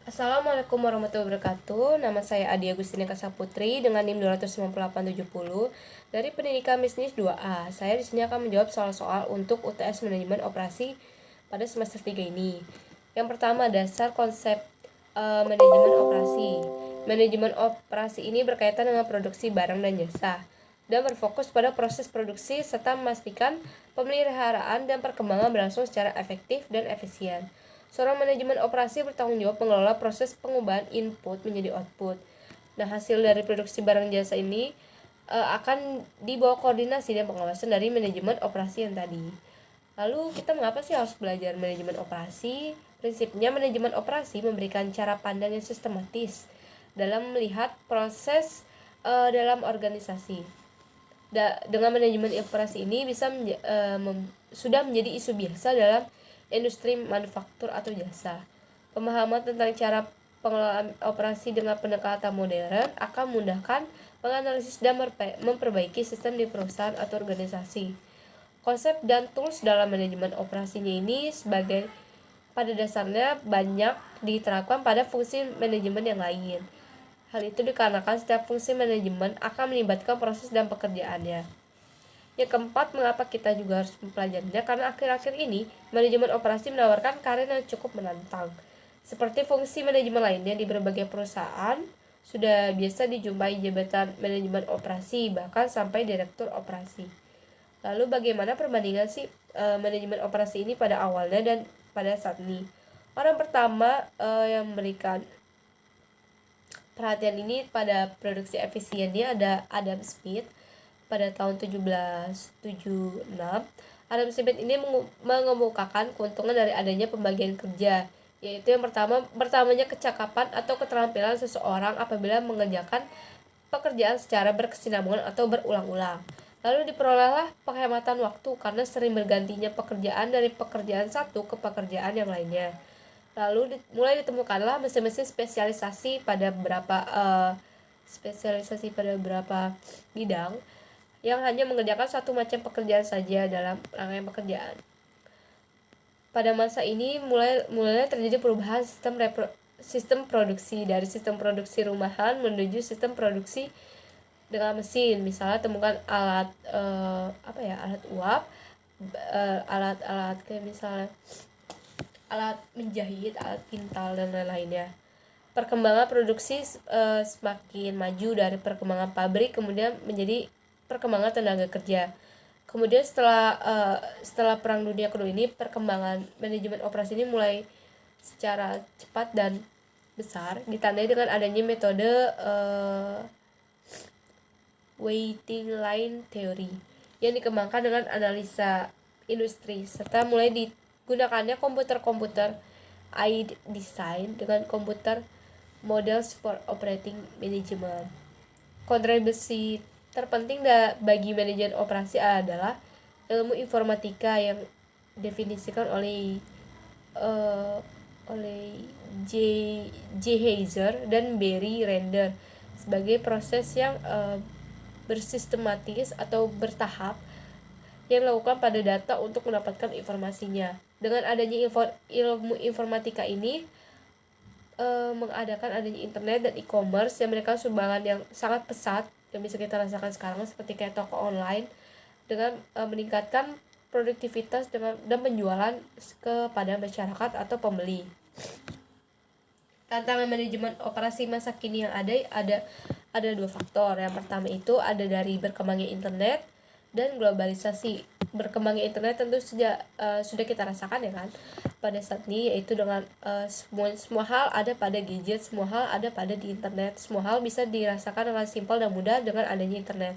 Assalamualaikum warahmatullahi wabarakatuh. Nama saya Adi Agustina Kasaputri dengan NIM 29870 dari Pendidikan Bisnis 2A. Saya di sini akan menjawab soal-soal untuk UTS Manajemen Operasi pada semester 3 ini. Yang pertama, dasar konsep manajemen operasi. Manajemen operasi ini berkaitan dengan produksi barang dan jasa dan berfokus pada proses produksi serta memastikan pemeliharaan dan perkembangan berlangsung secara efektif dan efisien. Seorang manajemen operasi bertanggung jawab mengelola proses pengubahan input menjadi output. Nah, hasil dari produksi barang jasa ini akan dibawa koordinasi dan pengawasan dari manajemen operasi yang tadi. Lalu kita mengapa sih harus belajar manajemen operasi? Prinsipnya manajemen operasi memberikan cara pandang yang sistematis dalam melihat proses dalam organisasi. Dengan manajemen operasi ini sudah menjadi isu biasa dalam industri manufaktur atau jasa. Pemahaman tentang cara pengelolaan operasi dengan pendekatan modern akan memudahkan menganalisis dan memperbaiki sistem di perusahaan atau organisasi. Konsep dan tools dalam manajemen operasinya ini pada dasarnya banyak diterapkan pada fungsi manajemen yang lain. Hal itu dikarenakan setiap fungsi manajemen akan melibatkan proses dan pekerjaannya. Yang keempat, mengapa kita juga harus mempelajarinya? Karena akhir-akhir ini, manajemen operasi menawarkan karir yang cukup menantang. Seperti fungsi manajemen lainnya di berbagai perusahaan, sudah biasa dijumpai jabatan manajemen operasi, bahkan sampai direktur operasi. Lalu bagaimana perbandingan sih manajemen operasi ini pada awalnya dan pada saat ini? Orang pertama yang memberikan perhatian ini pada produksi efisiennya ada Adam Smith. Pada tahun 1776, Adam Smith ini mengemukakan keuntungan dari adanya pembagian kerja, yaitu yang pertamanya kecakapan atau keterampilan seseorang apabila mengerjakan pekerjaan secara berkesinambungan atau berulang-ulang. Lalu diperolehlah penghematan waktu karena sering bergantinya pekerjaan dari pekerjaan satu ke pekerjaan yang lainnya. Lalu mulai ditemukanlah mesin-mesin spesialisasi pada beberapa bidang yang hanya mengerjakan satu macam pekerjaan saja dalam rangkaian pekerjaan. Pada masa ini mulai terjadi perubahan sistem produksi dari sistem produksi rumahan menuju sistem produksi dengan mesin. Misalnya temukan alat alat uap, alat kayak misalnya alat menjahit, alat pintal dan lain-lainnya. Perkembangan produksi semakin maju dari perkembangan pabrik kemudian menjadi perkembangan tenaga kerja. Kemudian setelah Perang Dunia Kedua ini, perkembangan manajemen operasi ini mulai secara cepat dan besar, ditandai dengan adanya metode waiting line theory yang dikembangkan dengan analisa industri, serta mulai digunakannya komputer aid design dengan komputer models for operating management. Kontribusi terpenting bagi manajemen operasi adalah ilmu informatika yang definisikan oleh J. Heiser dan Barry Render sebagai proses yang bersistematis atau bertahap yang dilakukan pada data untuk mendapatkan informasinya. Dengan adanya ilmu informatika ini mengadakan adanya internet dan e-commerce yang memberikan sumbangan yang sangat pesat yang bisa kita rasakan sekarang seperti kayak toko online dengan meningkatkan produktivitas dan penjualan kepada masyarakat atau pembeli. Tantangan manajemen operasi masa kini yang ada dua faktor. Yang pertama itu ada dari berkembangnya internet dan globalisasi. Berkembangnya internet tentu sudah kita rasakan ya kan pada saat ini, yaitu dengan semua hal ada pada gadget, semua hal ada pada di internet, semua hal bisa dirasakan dengan simpel dan mudah dengan adanya internet.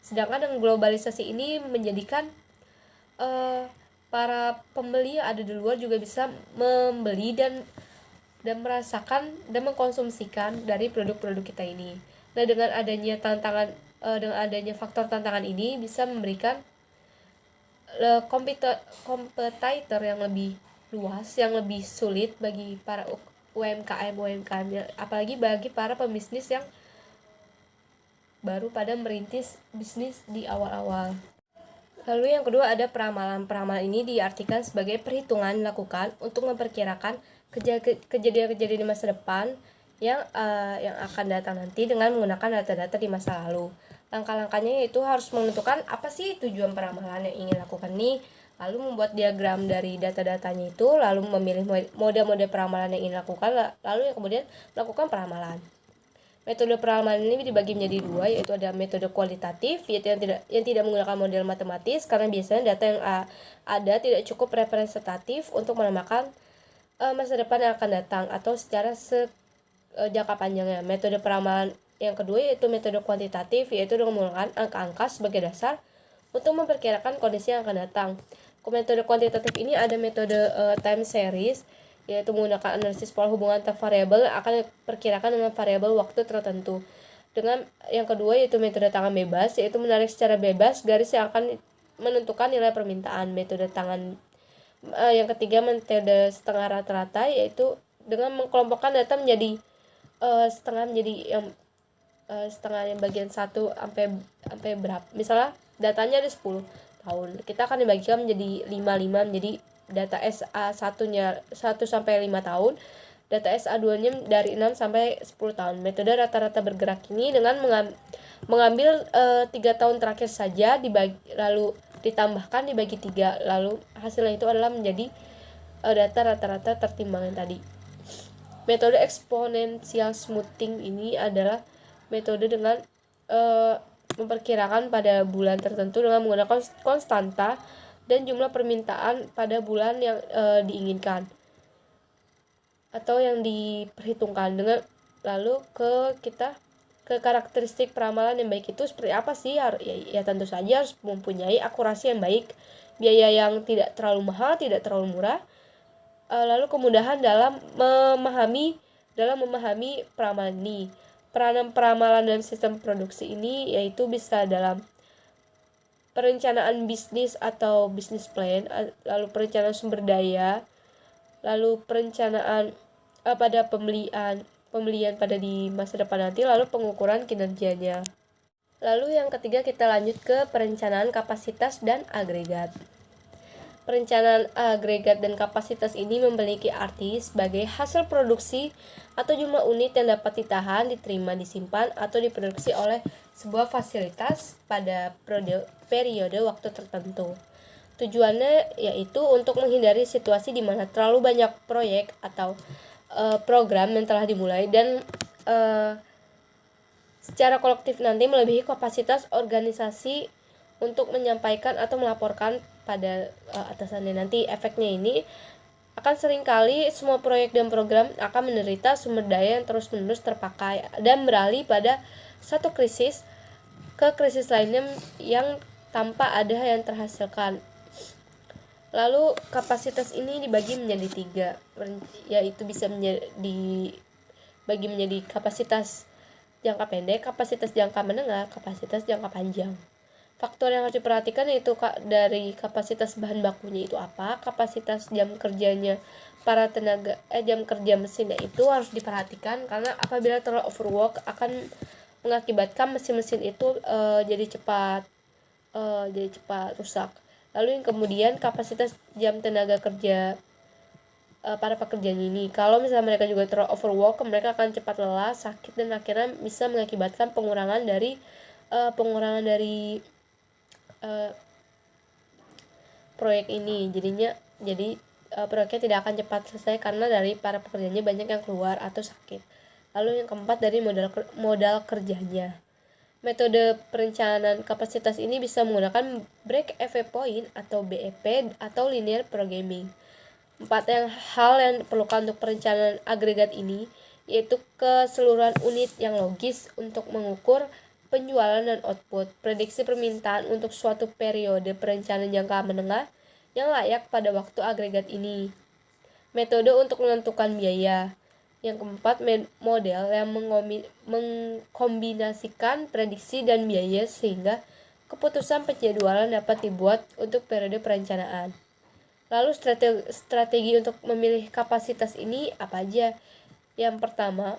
Sedangkan dengan globalisasi ini menjadikan para pembeli yang ada di luar juga bisa membeli dan merasakan dan mengkonsumsikan dari produk-produk kita ini. Nah, dengan adanya faktor tantangan ini bisa memberikan kompetitor yang lebih luas, yang lebih sulit bagi para UMKM, apalagi bagi para pebisnis yang baru pada merintis bisnis di awal-awal. Lalu yang kedua ada peramalan. Peramalan ini diartikan sebagai perhitungan dilakukan untuk memperkirakan kejadian-kejadian di masa depan yang akan datang nanti dengan menggunakan data-data di masa lalu. Langkah-langkahnya yaitu harus menentukan apa sih tujuan peramalan yang ingin lakukan nih, lalu membuat diagram dari data-datanya itu, lalu memilih mode-mode peramalan yang ingin lakukan, lalu yang kemudian melakukan peramalan. Metode peramalan ini dibagi menjadi dua, yaitu ada metode kualitatif, yaitu yang tidak menggunakan model matematis, karena biasanya data yang ada tidak cukup representatif untuk menamakan masa depan yang akan datang atau secara jangka panjangnya. Metode peramalan yang kedua yaitu metode kuantitatif, yaitu dengan menggunakan angka-angka sebagai dasar untuk memperkirakan kondisi yang akan datang. Metode kuantitatif ini ada metode time series, yaitu menggunakan analisis pola hubungan antar variabel akan diperkirakan dengan variabel waktu tertentu. Dengan yang kedua yaitu metode tangan bebas, yaitu menarik secara bebas garis yang akan menentukan nilai permintaan. Metode tangan yang ketiga metode setengah rata-rata, yaitu dengan mengkelompokkan data menjadi setengah menjadi setengah yang bagian 1 sampai berapa. Misalnya datanya ada 10 tahun. Kita akan dibagikan menjadi 5 menjadi data SA1-nya 1 sampai 5 tahun, data SA2-nya dari 6 sampai 10 tahun. Metode rata-rata bergerak ini dengan mengambil 3 tahun terakhir saja lalu ditambahkan dibagi 3, lalu hasilnya itu adalah menjadi data rata-rata tertimbangan tadi. Metode exponential smoothing ini adalah metode dengan memperkirakan pada bulan tertentu dengan menggunakan konstanta dan jumlah permintaan pada bulan yang diinginkan atau yang diperhitungkan. Dengan lalu ke karakteristik peramalan yang baik itu seperti apa sih? Ya tentu saja harus mempunyai akurasi yang baik, biaya yang tidak terlalu mahal, tidak terlalu murah, lalu kemudahan dalam memahami peramalan ini. Peranan peramalan dalam sistem produksi ini yaitu bisa dalam perencanaan bisnis atau business plan, lalu perencanaan sumber daya, lalu perencanaan pada pembelian pada di masa depan nanti, lalu pengukuran kinerjanya. Lalu yang ketiga kita lanjut ke perencanaan kapasitas dan agregat. Perencanaan agregat dan kapasitas ini memiliki arti sebagai hasil produksi atau jumlah unit yang dapat ditahan, diterima, disimpan, atau diproduksi oleh sebuah fasilitas pada periode waktu tertentu. Tujuannya yaitu untuk menghindari situasi di mana terlalu banyak proyek atau program yang telah dimulai dan secara kolektif nanti melebihi kapasitas organisasi untuk menyampaikan atau melaporkan pada atasannya. Nanti efeknya ini akan seringkali semua proyek dan program akan menderita sumber daya yang terus-menerus terpakai dan beralih pada satu krisis ke krisis lainnya yang tanpa ada yang terhasilkan. Lalu kapasitas ini dibagi menjadi 3, yaitu bisa dibagi menjadi kapasitas jangka pendek, kapasitas jangka menengah, kapasitas jangka panjang. Faktor yang harus diperhatikan yaitu dari kapasitas bahan bakunya itu apa, kapasitas jam kerjanya para jam kerja mesinnya itu harus diperhatikan, karena apabila terlalu overwork akan mengakibatkan mesin-mesin itu jadi cepat rusak. Lalu yang kemudian kapasitas jam tenaga kerja para pekerjanya ini. Kalau misalnya mereka juga terlalu overwork, mereka akan cepat lelah, sakit, dan akhirnya bisa mengakibatkan pengurangan dari proyek ini. Jadi proyeknya tidak akan cepat selesai karena dari para pekerjanya banyak yang keluar atau sakit. Lalu yang keempat dari modal kerjanya. Metode perencanaan kapasitas ini bisa menggunakan break-even point atau BEP atau linear programming. 4 hal yang diperlukan untuk perencanaan agregat ini yaitu keseluruhan unit yang logis untuk mengukur penjualan dan output, prediksi permintaan untuk suatu periode perencanaan jangka menengah yang layak pada waktu agregat ini. Metode untuk menentukan biaya. Yang keempat, model yang mengkombinasikan prediksi dan biaya sehingga keputusan penjadwalan dapat dibuat untuk periode perencanaan. Lalu strategi untuk memilih kapasitas ini apa aja? Yang pertama,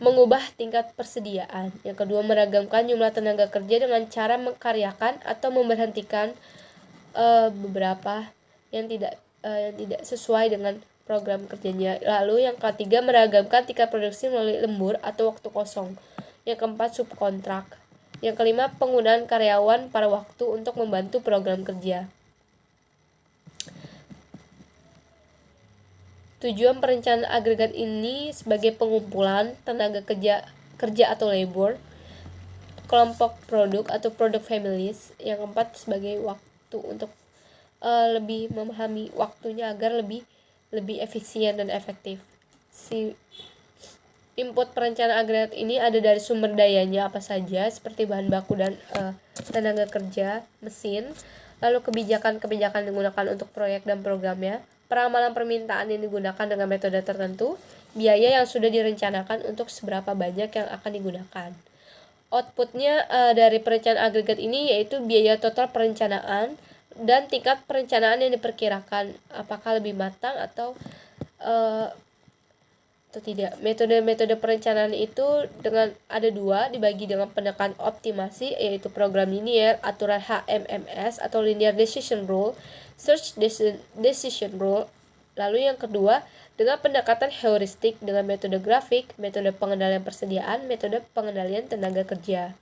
mengubah tingkat persediaan. Yang kedua, meragamkan jumlah tenaga kerja dengan cara mengkaryakan atau memberhentikan beberapa yang tidak sesuai dengan program kerjanya. Lalu yang ketiga, meragamkan tingkat produksi melalui lembur atau waktu kosong. Yang keempat, subkontrak. Yang kelima, penggunaan karyawan pada waktu untuk membantu program kerja. Tujuan perencanaan agregat ini sebagai pengumpulan tenaga kerja atau labor, kelompok produk atau product families. Yang keempat, sebagai waktu untuk lebih memahami waktunya agar lebih efisien dan efektif. Input perencanaan agregat ini ada dari sumber dayanya apa saja, seperti bahan baku dan tenaga kerja, mesin, lalu kebijakan-kebijakan digunakan untuk proyek dan programnya, peramalan permintaan yang digunakan dengan metode tertentu, biaya yang sudah direncanakan untuk seberapa banyak yang akan digunakan. Outputnya dari perencanaan agregat ini yaitu biaya total perencanaan dan tingkat perencanaan yang diperkirakan, apakah lebih matang atau tidak. Metode-metode perencanaan itu ada dua, dibagi dengan pendekatan optimasi, yaitu program linear, aturan HMMS atau linear decision rule, search decision rule. Lalu yang kedua, dengan pendekatan heuristik dengan metode grafik, metode pengendalian persediaan, metode pengendalian tenaga kerja.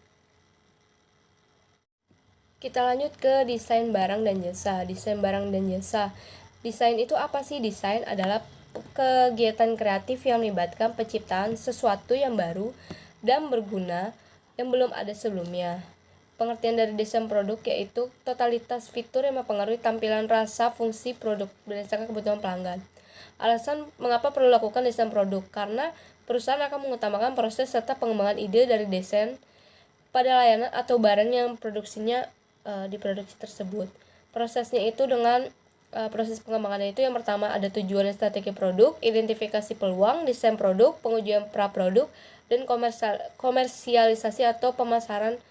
Kita lanjut ke desain barang dan jasa. Desain barang dan jasa. Desain itu apa sih? Desain adalah kegiatan kreatif yang melibatkan penciptaan sesuatu yang baru dan berguna yang belum ada sebelumnya. Pengertian dari desain produk yaitu totalitas fitur yang mempengaruhi tampilan, rasa, fungsi produk berdasarkan kebutuhan pelanggan. Alasan mengapa perlu lakukan desain produk, karena perusahaan akan mengutamakan proses serta pengembangan ide dari desain pada layanan atau barang yang produksinya diproduksi tersebut. Prosesnya itu dengan proses pengembangannya itu yang pertama ada tujuan dan strategi produk, identifikasi peluang, desain produk, pengujian pra-produk, dan komersialisasi atau pemasaran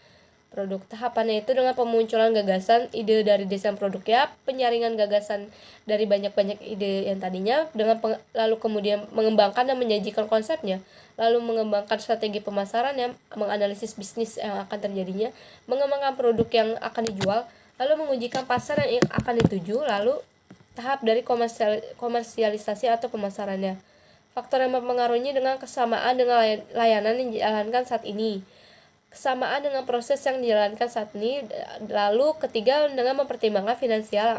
produk. Tahapannya itu dengan pemunculan gagasan ide dari desain produknya, penyaringan gagasan dari banyak-banyak ide yang tadinya, lalu kemudian mengembangkan dan menyajikan konsepnya, lalu mengembangkan strategi pemasarannya, menganalisis bisnis yang akan terjadinya, mengembangkan produk yang akan dijual, lalu mengujikan pasar yang akan dituju, lalu tahap dari komersialisasi atau pemasarannya. Faktor yang mempengaruhinya dengan kesamaan dengan layanan yang dijalankan saat ini, kesamaan dengan proses yang dijalankan saat ini, lalu ketiga dengan mempertimbangkan finansial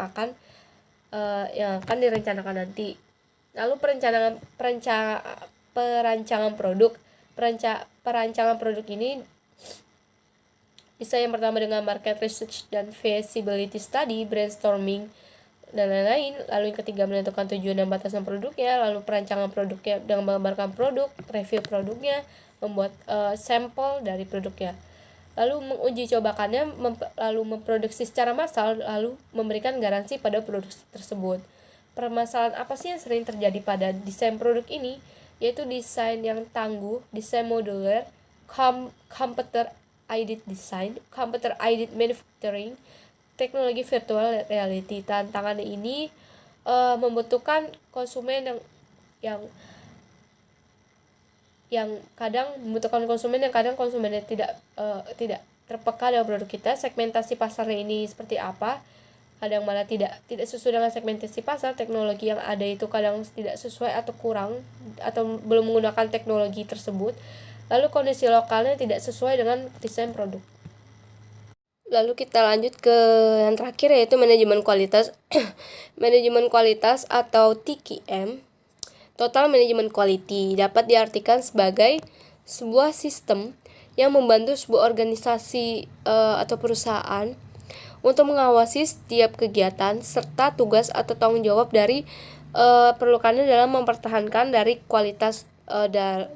yang akan direncanakan nanti. Lalu perancangan produk. Perancangan produk ini bisa yang pertama dengan market research dan feasibility study, brainstorming, dan lain-lain. Lalu yang ketiga menentukan tujuan dan batasan produknya, lalu perancangan produknya dengan menggambarkan produk, review produknya, membuat sampel dari produknya, lalu menguji cobakannya, lalu memproduksi secara massal, lalu memberikan garansi pada produk tersebut. Permasalahan apa sih yang sering terjadi pada desain produk ini? Yaitu desain yang tangguh, desain modular, computer aided design, computer aided manufacturing, teknologi virtual reality. Tantangan ini membutuhkan konsumen yang kadang membutuhkan konsumen yang kadang konsumennya tidak terpeka dengan produk kita. Segmentasi pasarnya ini seperti apa? Kadang malah tidak sesuai dengan segmentasi pasar. Teknologi yang ada itu kadang tidak sesuai atau kurang atau belum menggunakan teknologi tersebut. Lalu kondisi lokalnya tidak sesuai dengan desain produk. Lalu kita lanjut ke yang terakhir, yaitu manajemen kualitas. Manajemen kualitas atau TQM, Total Management Quality, dapat diartikan sebagai sebuah sistem yang membantu sebuah organisasi atau perusahaan untuk mengawasi setiap kegiatan serta tugas atau tanggung jawab dari perlukannya dalam mempertahankan dari kualitas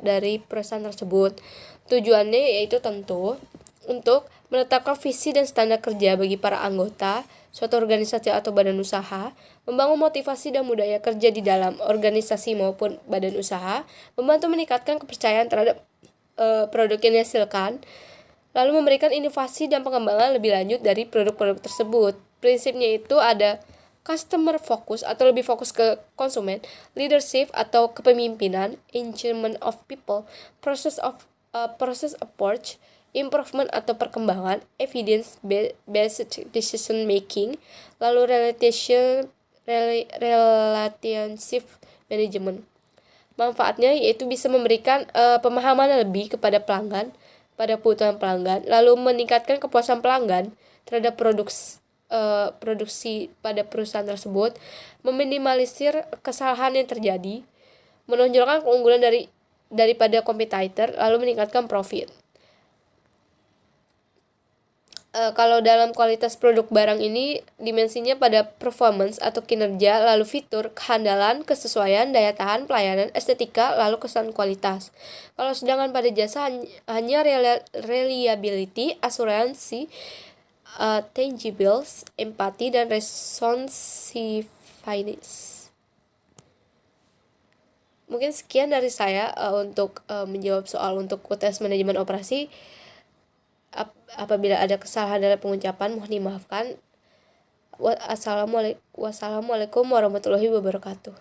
dari perusahaan tersebut. Tujuannya yaitu tentu untuk menetapkan visi dan standar kerja bagi para anggota suatu organisasi atau badan usaha, membangun motivasi dan budaya kerja di dalam organisasi maupun badan usaha, membantu meningkatkan kepercayaan terhadap produk yang dihasilkan, lalu memberikan inovasi dan pengembangan lebih lanjut dari produk-produk tersebut. Prinsipnya itu ada customer focus atau lebih fokus ke konsumen, leadership atau kepemimpinan, engagement of people, process approach, improvement atau perkembangan, evidence based decision making, lalu relationship manajemen. Manfaatnya yaitu bisa memberikan pemahaman lebih kepada pelanggan, pada kebutuhan pelanggan, lalu meningkatkan kepuasan pelanggan terhadap produksi pada perusahaan tersebut, meminimalisir kesalahan yang terjadi, menonjolkan keunggulan daripada kompetitor, lalu meningkatkan profit. Kalau dalam kualitas produk barang ini dimensinya pada performance atau kinerja, lalu fitur, kehandalan, kesesuaian, daya tahan, pelayanan, estetika, lalu kesan kualitas. Kalau sedangkan pada jasa hanya reliability, asuransi, tangibles, empati, dan responsiveness. Mungkin sekian dari saya untuk menjawab soal untuk UTS manajemen operasi. Apabila ada kesalahan dalam pengucapan mohon dimaafkan. Wassalamualaikum warahmatullahi wabarakatuh.